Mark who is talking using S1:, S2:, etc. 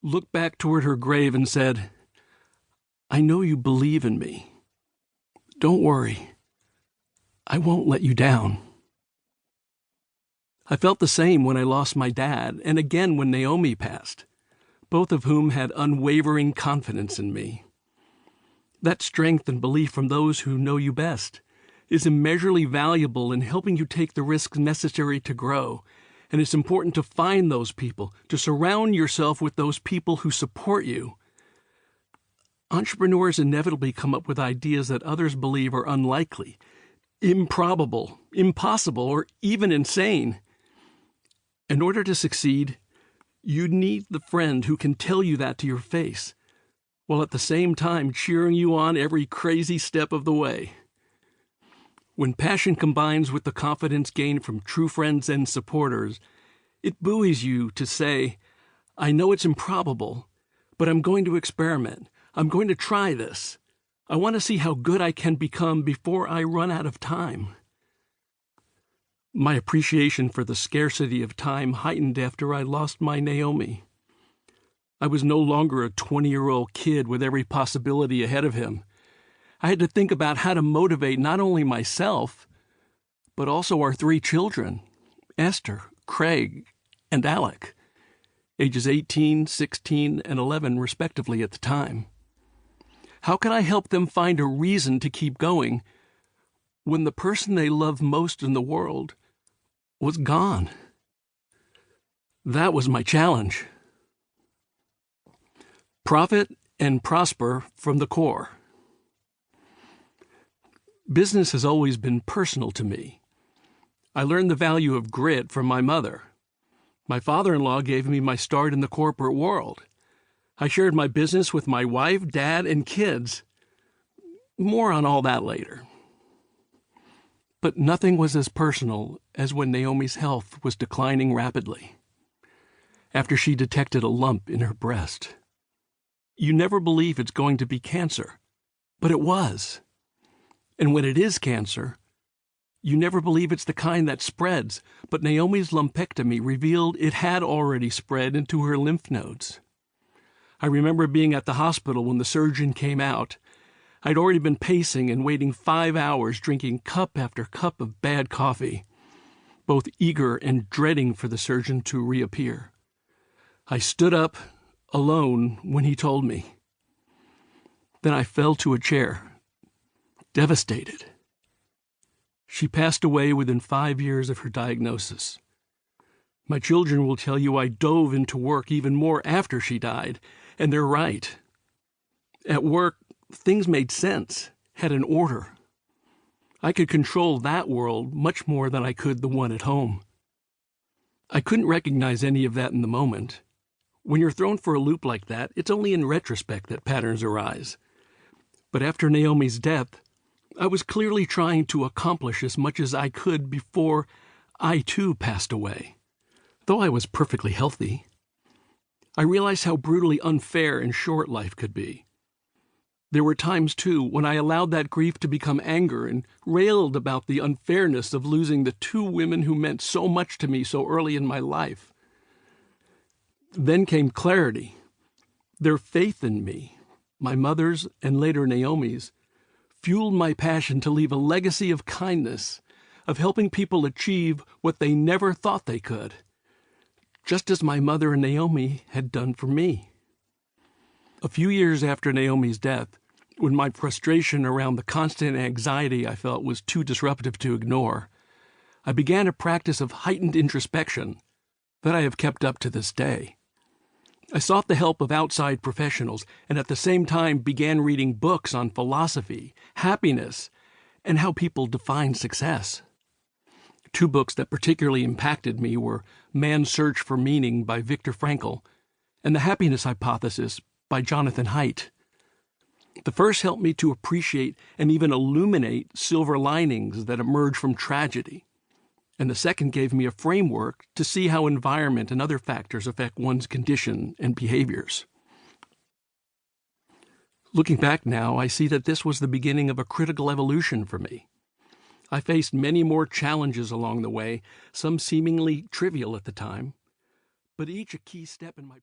S1: looked back toward her grave and said, "I know you believe in me. Don't worry. I won't let you down." I felt the same when I lost my dad, and again when Naomi passed, both of whom had unwavering confidence in me. That strength and belief from those who know you best is immeasurably valuable in helping you take the risks necessary to grow, and it's important to find those people, to surround yourself with those people who support you. Entrepreneurs inevitably come up with ideas that others believe are unlikely, improbable, impossible, or even insane. In order to succeed, you need the friend who can tell you that to your face, while at the same time cheering you on every crazy step of the way. When passion combines with the confidence gained from true friends and supporters, it buoys you to say, "I know it's improbable, but I'm going to experiment. I'm going to try this. I want to see how good I can become before I run out of time." My appreciation for the scarcity of time heightened after I lost my Naomi. I was no longer a 20-year-old kid with every possibility ahead of him. I had to think about how to motivate not only myself, but also our 3 children, Esther, Craig, and Alec, ages 18, 16, and 11 respectively at the time. How could I help them find a reason to keep going when the person they love most in the world was gone? That was my challenge. Profit and prosper from the core. Business has always been personal to me. I learned the value of grit from my mother. My father-in-law gave me my start in the corporate world. I shared my business with my wife, dad, and kids. More on all that later. But nothing was as personal as when Naomi's health was declining rapidly, after she detected a lump in her breast. You never believe it's going to be cancer, but it was. And when it is cancer, you never believe it's the kind that spreads, but Naomi's lumpectomy revealed it had already spread into her lymph nodes. I remember being at the hospital when the surgeon came out. I'd already been pacing and waiting 5 hours, drinking cup after cup of bad coffee, both eager and dreading for the surgeon to reappear. I stood up, alone, when he told me. Then I fell to a chair, devastated. She passed away within 5 years of her diagnosis. My children will tell you I dove into work even more after she died, and they're right. At work, things made sense, had an order. I could control that world much more than I could the one at home. I couldn't recognize any of that in the moment. When you're thrown for a loop like that, it's only in retrospect that patterns arise. But after Naomi's death, I was clearly trying to accomplish as much as I could before I too passed away, though I was perfectly healthy. I realized how brutally unfair and short life could be. There were times, too, when I allowed that grief to become anger and railed about the unfairness of losing the 2 women who meant so much to me so early in my life. Then came clarity. Their faith in me, my mother's and later Naomi's, fueled my passion to leave a legacy of kindness, of helping people achieve what they never thought they could, just as my mother and Naomi had done for me. A few years after Naomi's death, when my frustration around the constant anxiety I felt was too disruptive to ignore, I began a practice of heightened introspection that I have kept up to this day. I sought the help of outside professionals and at the same time began reading books on philosophy, happiness, and how people define success. 2 books that particularly impacted me were Man's Search for Meaning by Viktor Frankl and The Happiness Hypothesis by Jonathan Haidt. The first helped me to appreciate and even illuminate silver linings that emerge from tragedy, and the second gave me a framework to see how environment and other factors affect one's condition and behaviors. Looking back now, I see that this was the beginning of a critical evolution for me. I faced many more challenges along the way, some seemingly trivial at the time, but each a key step in my